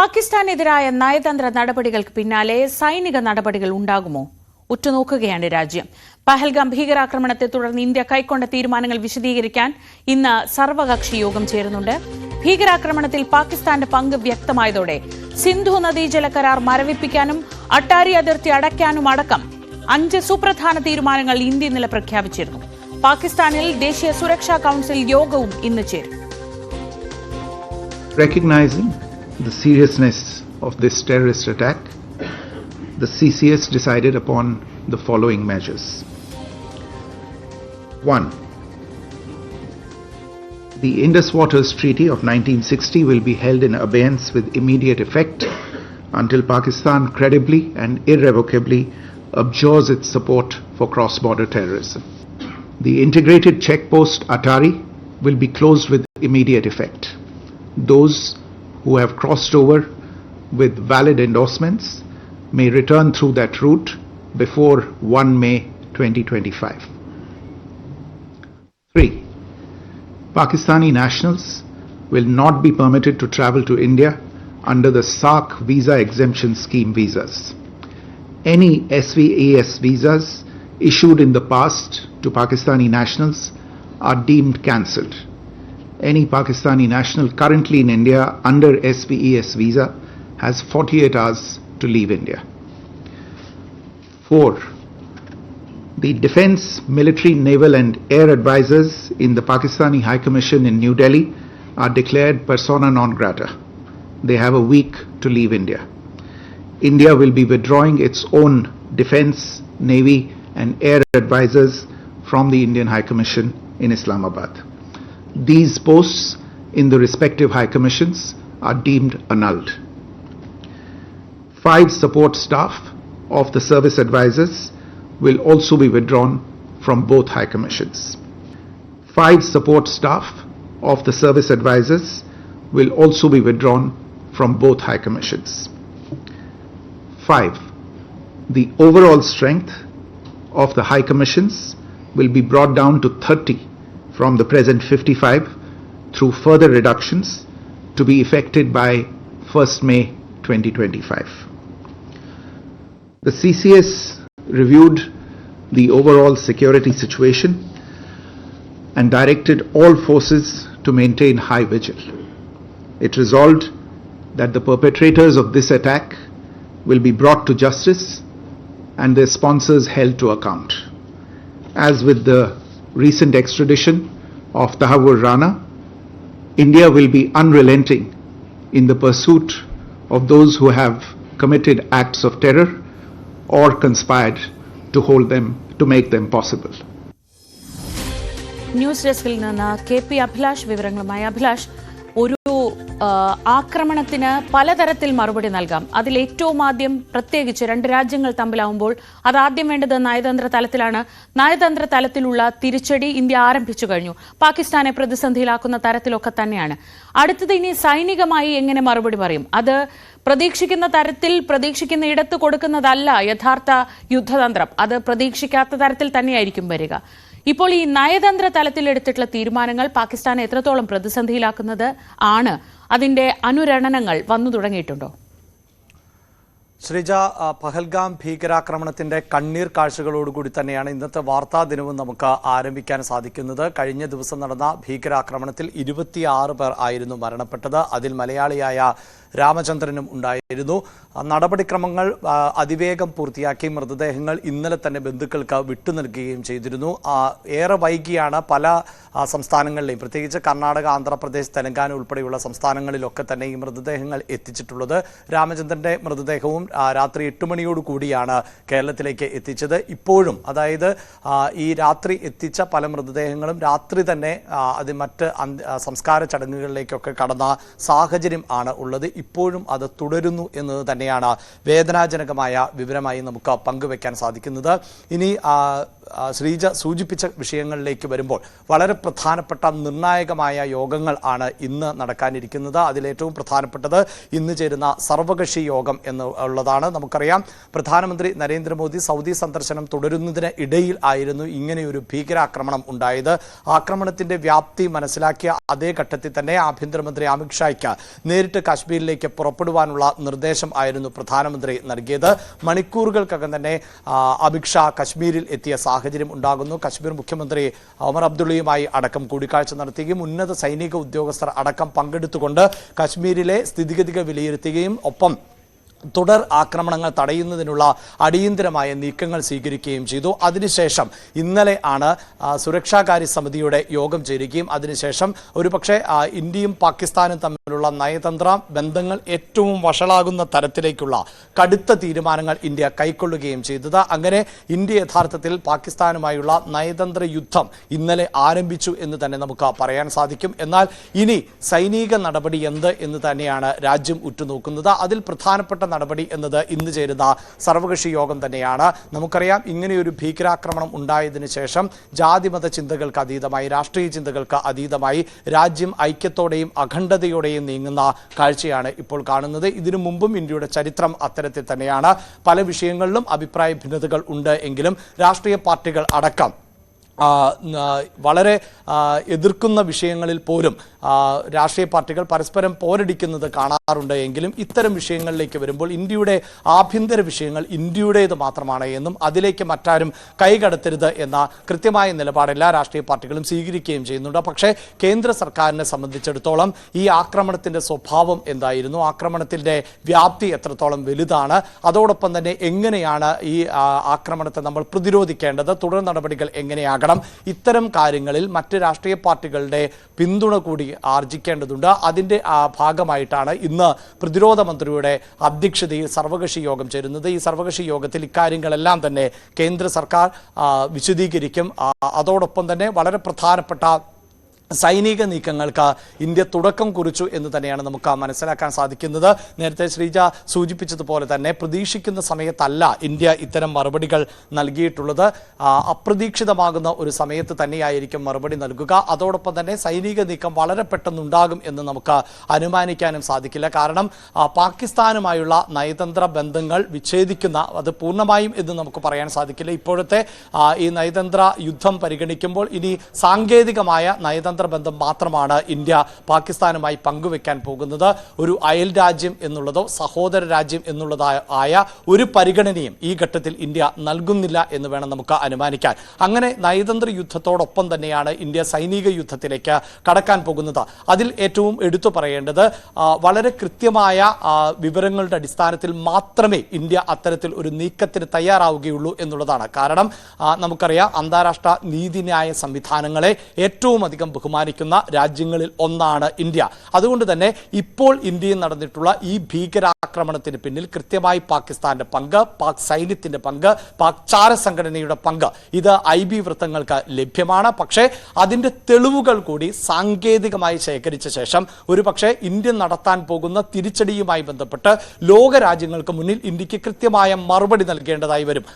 പാകിസ്ഥാനെതിരായ നയതന്ത്ര നടപടികൾക്ക് പിന്നാലെ സൈനിക നടപടികൾ ഉണ്ടാകുമോ? ഉറ്റുനോക്കുകയാണ് രാജ്യം. പഹൽഗാം ഭീകരാക്രമണത്തെ തുടർന്ന് ഇന്ത്യ കൈക്കൊണ്ട തീരുമാനങ്ങൾ വിശദീകരിക്കാൻ ഇന്ന് സർവകക്ഷി യോഗം ചേരുന്നുണ്ട്. ഭീകരാക്രമണത്തിൽ പാകിസ്ഥാന്റെ പങ്ക് വ്യക്തമായതോടെ സിന്ധു നദീജല കരാർ മരവിപ്പിക്കാനും അട്ടാരി അതിർത്തി അടയ്ക്കാനും അടക്കം 5 സുപ്രധാന തീരുമാനങ്ങൾ ഇന്ത്യ ഇന്നലെ പ്രഖ്യാപിച്ചിരുന്നു. പാകിസ്ഥാനിൽ ദേശീയ സുരക്ഷാ കൌൺസിൽ യോഗവും ഇന്ന് ചേരും. Recognizing the seriousness of this terrorist attack, the CCS decided upon the following measures. 1. The Indus Waters Treaty of 1960 will be held in abeyance with immediate effect until Pakistan credibly and irrevocably abjures its support for cross-border terrorism. The integrated checkpost Atari will be closed with immediate effect. Those who have crossed over with valid endorsements may return through that route before 1 May 2025. 3. Pakistani nationals will not be permitted to travel to India under the SARC visa exemption scheme visas. Any SVAS visas issued in the past to Pakistani nationals are deemed cancelled. Any Pakistani national currently in India under SVES visa has 48 hours to leave India. 4. The Defence, Military, Naval and Air Advisors in the Pakistani High Commission in New Delhi are declared persona non grata. They have a week to leave India. India will be withdrawing its own Defence, Navy and Air Advisors from the Indian High Commission in Islamabad. These posts in the respective High Commissions are deemed annulled. 5 support staff of the service advisors will also be withdrawn from both High Commissions. 5 support staff of the service advisors will also be withdrawn from both High Commissions. 5. The overall strength of the High Commissions will be brought down to 30 from the present 55 through further reductions to be effected by 1st May 2025. The CCS reviewed the overall security situation and directed all forces to maintain high vigil. It resolved that the perpetrators of this attack will be brought to justice and their sponsors held to account. As with the recent extradition of Tahawur Rana, India will be unrelenting in the pursuit of those who have committed acts of terror or conspired to make them possible. News ഡെസ്കിൽ നിന്ന് KP Abhilash വിവരങ്ങളുമായി. അഭിലാഷ്, ഒരു ആക്രമണത്തിന് പലതരത്തിൽ മറുപടി നൽകാം. അതിൽ ഏറ്റവും ആദ്യം പ്രത്യേകിച്ച് 2 രാജ്യങ്ങൾ തമ്മിലാവുമ്പോൾ അതാദ്യം വേണ്ടത് നയതന്ത്ര തലത്തിലാണ്. നയതന്ത്ര തലത്തിലുള്ള തിരിച്ചടി ഇന്ത്യ ആരംഭിച്ചു കഴിഞ്ഞു. പാകിസ്ഥാനെ പ്രതിസന്ധിയിലാക്കുന്ന തരത്തിലൊക്കെ തന്നെയാണ്. അടുത്തത് ഇനി സൈനികമായി എങ്ങനെ മറുപടി പറയും? അത് പ്രതീക്ഷിക്കുന്ന തരത്തിൽ പ്രതീക്ഷിക്കുന്ന ഇടത്ത് കൊടുക്കുന്നതല്ല യഥാർത്ഥ യുദ്ധതന്ത്രം. അത് പ്രതീക്ഷിക്കാത്ത തരത്തിൽ തന്നെയായിരിക്കും വരിക. ഇപ്പോൾ ഈ നയതന്ത്ര തലത്തിൽ എടുത്തിട്ടുള്ള തീരുമാനങ്ങൾ പാകിസ്ഥാനെ എത്രത്തോളം പ്രതിസന്ധിയിലാക്കുന്നത് ആണ്? അതിന്റെ അനുരണനങ്ങൾ വന്നു തുടങ്ങിയിട്ടുണ്ടോ? ശ്രീജ, പഹൽഗാം ഭീകരാക്രമണത്തിന്റെ കണ്ണീർ കാഴ്ചകളോടുകൂടി തന്നെയാണ് ഇന്നത്തെ വാർത്താ ദിനവും നമുക്ക് ആരംഭിക്കാൻ സാധിക്കുന്നത്. കഴിഞ്ഞ ദിവസം നടന്ന ഭീകരാക്രമണത്തിൽ 26 പേർ ആയിരുന്നു മരണപ്പെട്ടത്. അതിൽ മലയാളിയായ രാമചന്ദ്രനും ഉണ്ടായിരുന്നു. നടപടിക്രമങ്ങൾ അതിവേഗം പൂർത്തിയാക്കി മൃതദേഹങ്ങൾ ഇന്നലെ തന്നെ ബന്ധുക്കൾക്ക് വിട്ടു നൽകുകയും ചെയ്തിരുന്നു. ഏറെ വൈകിയാണ് പല സംസ്ഥാനങ്ങളിലെയും, പ്രത്യേകിച്ച് കർണാടക, ആന്ധ്രാപ്രദേശ്, തെലങ്കാന ഉൾപ്പെടെയുള്ള സംസ്ഥാനങ്ങളിലൊക്കെ തന്നെ ഈ മൃതദേഹങ്ങൾ എത്തിച്ചിട്ടുള്ളത്. രാമചന്ദ്രന്റെ മൃതദേഹവും രാത്രി 8 മണിയോട് കൂടിയാണ് കേരളത്തിലേക്ക് എത്തിച്ചത്. ഇപ്പോഴും, അതായത് ഈ രാത്രി എത്തിച്ച പല മൃതദേഹങ്ങളും രാത്രി തന്നെ അത് മറ്റ് സംസ്കാര ചടങ്ങുകളിലേക്കൊക്കെ കടന്ന സാഹചര്യം ആണ് ഉള്ളത്. ഇപ്പോഴും അത് തുടരുന്നു എന്നത് തന്നെയാണ് വേദനാജനകമായ വിവരമായി നമുക്ക് പങ്കുവെക്കാൻ സാധിക്കുന്നത്. ഇനി ശ്രീജ സൂചിപ്പിച്ച വിഷയങ്ങളിലേക്ക് വരുമ്പോൾ വളരെ പ്രധാനപ്പെട്ട നിർണായകമായ യോഗങ്ങൾ ആണ് ഇന്ന് നടക്കാനിരിക്കുന്നത്. അതിലേറ്റവും പ്രധാനപ്പെട്ടത് ഇന്ന് ചേരുന്ന സർവകക്ഷി യോഗം എന്നുള്ളതാണ്. നമുക്കറിയാം, പ്രധാനമന്ത്രി നരേന്ദ്രമോദി സൗദി സന്ദർശനം തുടരുന്നതിന് ഇടയിൽ ആയിരുന്നു ഇങ്ങനെയൊരു ഭീകരാക്രമണം ഉണ്ടായത്. ആക്രമണത്തിന്റെ വ്യാപ്തി മനസ്സിലാക്കിയ അതേ ഘട്ടത്തിൽ തന്നെ ആഭ്യന്തരമന്ത്രി അമിത്ഷായ്ക്ക് നേരിട്ട് കാശ്മീരിലേക്ക് നടപടിയിലേക്ക് പുറപ്പെടുവാനുള്ള നിർദ്ദേശം ആയിരുന്നു പ്രധാനമന്ത്രി നൽകിയത്. മണിക്കൂറുകൾക്കകം തന്നെ അമിത്ഷാ കശ്മീരിൽ എത്തിയ സാഹചര്യം ഉണ്ടാകുന്നു. കശ്മീർ മുഖ്യമന്ത്രി ഒമർ അബ്ദുള്ളയുമായി അടക്കം കൂടിക്കാഴ്ച നടത്തുകയും ഉന്നത സൈനിക ഉദ്യോഗസ്ഥർ അടക്കം പങ്കെടുത്തുകൊണ്ട് കശ്മീരിലെ സ്ഥിതിഗതികൾ വിലയിരുത്തുകയും ഒപ്പം തുടർ ആക്രമണങ്ങൾ തടയുന്നതിനുള്ള അടിയന്തരമായ നീക്കങ്ങൾ സ്വീകരിക്കുകയും ചെയ്തു. അതിനുശേഷം ഇന്നലെ ആണ് സുരക്ഷാകാര്യ സമിതിയുടെ യോഗം ചേരുകയും അതിനുശേഷം ഒരുപക്ഷെ ഇന്ത്യയും പാകിസ്ഥാനും തമ്മിലുള്ള നയതന്ത്ര ബന്ധങ്ങൾ ഏറ്റവും വഷളാകുന്ന തരത്തിലേക്കുള്ള കടുത്ത തീരുമാനങ്ങൾ ഇന്ത്യ കൈക്കൊള്ളുകയും ചെയ്തത്. അങ്ങനെ ഇന്ത്യ യഥാർത്ഥത്തിൽ പാകിസ്ഥാനുമായുള്ള നയതന്ത്ര യുദ്ധം ഇന്നലെ ആരംഭിച്ചു എന്ന് തന്നെ നമുക്ക് പറയാൻ സാധിക്കും. എന്നാൽ ഇനി സൈനിക നടപടി എന്ത് എന്ന് തന്നെയാണ് രാജ്യം ഉറ്റുനോക്കുന്നത്. അതിൽ പ്രധാനപ്പെട്ട നടപടി എന്നത് ഇന്ന് ചേരുന്ന സർവകക്ഷി യോഗം തന്നെയാണ്. നമുക്കറിയാം, ഇങ്ങനെയൊരു ഭീകരാക്രമണം ഉണ്ടായതിനു ശേഷം ജാതിമത ചിന്തകൾക്ക് അതീതമായി, രാഷ്ട്രീയ ചിന്തകൾക്ക് അതീതമായി രാജ്യം ഐക്യത്തോടെയും അഖണ്ഡതയോടെയും നീങ്ങുന്ന കാഴ്ചയാണ് ഇപ്പോൾ കാണുന്നത്. ഇതിനു മുമ്പും ഇന്ത്യയുടെ ചരിത്രം അത്തരത്തിൽ തന്നെയാണ്. പല വിഷയങ്ങളിലും അഭിപ്രായ ഭിന്നതകൾ ഉണ്ട് എങ്കിലും രാഷ്ട്രീയ പാർട്ടികൾ അടക്കം വളരെ എതിർക്കുന്ന വിഷയങ്ങളിൽ പോലും രാഷ്ട്രീയ പാർട്ടികൾ പരസ്പരം പോരടിക്കുന്നത് കാണാറുണ്ട് എങ്കിലും ഇത്തരം വിഷയങ്ങളിലേക്ക് വരുമ്പോൾ ഇന്ത്യയുടെ ആഭ്യന്തര വിഷയങ്ങൾ ഇന്ത്യയുടേത് മാത്രമാണ് എന്നും അതിലേക്ക് മറ്റാരും കൈകടത്തരുത് എന്ന കൃത്യമായ നിലപാട് എല്ലാ രാഷ്ട്രീയ പാർട്ടികളും സ്വീകരിക്കുകയും ചെയ്യുന്നുണ്ട്. പക്ഷേ കേന്ദ്ര സർക്കാരിനെ സംബന്ധിച്ചിടത്തോളം ഈ ആക്രമണത്തിന്റെ സ്വഭാവം എന്തായിരുന്നു, ആക്രമണത്തിന്റെ വ്യാപ്തി എത്രത്തോളം വലുതാണ്, അതോടൊപ്പം തന്നെ എങ്ങനെയാണ് ഈ ആക്രമണത്തെ നമ്മൾ പ്രതിരോധിക്കേണ്ടത്, തുടർ നടപടികൾ എങ്ങനെയാകണം, ഇത്തരം കാര്യങ്ങളിൽ മറ്റ് രാഷ്ട്രീയ പാർട്ടികളുടെ പിന്തുണ കൂടി ആർജിക്കേണ്ടതുണ്ട്. അതിന്റെ ഭാഗമായിട്ടാണ് ഇന്ന് പ്രതിരോധ മന്ത്രിയുടെ അധ്യക്ഷതയിൽ സർവകക്ഷി യോഗം ചേരുന്നത്. ഈ സർവകക്ഷി യോഗത്തിൽ ഇക്കാര്യങ്ങളെല്ലാം തന്നെ കേന്ദ്ര സർക്കാർ വിശദീകരിക്കും. അതോടൊപ്പം തന്നെ വളരെ പ്രധാനപ്പെട്ട സൈനിക നീക്കങ്ങൾക്ക് ഇന്ത്യ തുടക്കം കുറിച്ചു എന്ന് തന്നെയാണ് നമുക്ക് മനസ്സിലാക്കാൻ സാധിക്കുന്നത്. നേരത്തെ ശ്രീജ സൂചിപ്പിച്ചതുപോലെ തന്നെ പ്രതീക്ഷിക്കുന്ന സമയത്തല്ല ഇന്ത്യ ഇത്തരം മറുപടികൾ നൽകിയിട്ടുള്ളത്. അപ്രതീക്ഷിതമാകുന്ന ഒരു സമയത്ത് തന്നെയായിരിക്കും മറുപടി നൽകുക. അതോടൊപ്പം തന്നെ സൈനിക നീക്കം വളരെ പെട്ടെന്നുണ്ടാകും എന്ന് നമുക്ക് അനുമാനിക്കാനും സാധിക്കില്ല. കാരണം പാകിസ്ഥാനുമായുള്ള നയതന്ത്ര ബന്ധങ്ങൾ വിച്ഛേദിക്കുന്ന, അത് പൂർണ്ണമായും എന്ന് നമുക്ക് പറയാൻ സാധിക്കില്ല. ഇപ്പോഴത്തെ ഈ നയതന്ത്ര യുദ്ധം പരിഗണിക്കുമ്പോൾ ഇനി സാങ്കേതികമായ നയതന്ത്ര ബന്ധം മാത്രമാണ് ഇന്ത്യ പാകിസ്ഥാനുമായി പങ്കുവെക്കാൻ പോകുന്നത്. ഒരു അയൽ രാജ്യം എന്നുള്ളതോ സഹോദര രാജ്യം എന്നുള്ളതായ ഒരു പരിഗണനയും ഈ ഘട്ടത്തിൽ ഇന്ത്യ നൽകുന്നില്ല എന്ന് വേണം നമുക്ക് അനുമാനിക്കാൻ. അങ്ങനെ നയതന്ത്ര യുദ്ധത്തോടൊപ്പം തന്നെയാണ് ഇന്ത്യ സൈനിക യുദ്ധത്തിലേക്ക് കടക്കാൻ പോകുന്നത്. അതിൽ ഏറ്റവും എടുത്തു പറയേണ്ടത് വളരെ കൃത്യമായ വിവരങ്ങളുടെ അടിസ്ഥാനത്തിൽ മാത്രമേ ഇന്ത്യ അത്തരത്തിൽ ഒരു നീക്കത്തിന് തയ്യാറാവുകയുള്ളൂ എന്നുള്ളതാണ്. കാരണം നമുക്കറിയാം, അന്താരാഷ്ട്ര നീതിന്യായ സംവിധാനങ്ങളെ ഏറ്റവും അധികം ബഹുമാനിക്കുന്ന രാജ്യങ്ങളിൽ ഒന്നാണ് ഇന്ത്യ. അതുകൊണ്ട് തന്നെ ഇപ്പോൾ ഇന്ത്യയിൽ നടന്നിട്ടുള്ള ഈ ഭീകരാക്രമണത്തിന് പിന്നിൽ കൃത്യമായി പാകിസ്ഥാന്റെ പങ്ക്, പാക് സൈന്യത്തിന്റെ പങ്ക്, പാക് ചാര സംഘടനയുടെ പങ്ക് ഇത് IB വൃത്തങ്ങൾക്ക് ലഭ്യമാണ്. പക്ഷേ അതിന്റെ തെളിവുകൾ കൂടി സാങ്കേതികമായി ശേഖരിച്ച ശേഷം ഒരുപക്ഷെ ഇന്ത്യ നടത്താൻ പോകുന്ന തിരിച്ചടിയുമായി ബന്ധപ്പെട്ട് ലോക രാജ്യങ്ങൾക്ക് മുന്നിൽ ഇന്ത്യക്ക് കൃത്യമായ മറുപടി നൽകേണ്ടതായി വരും.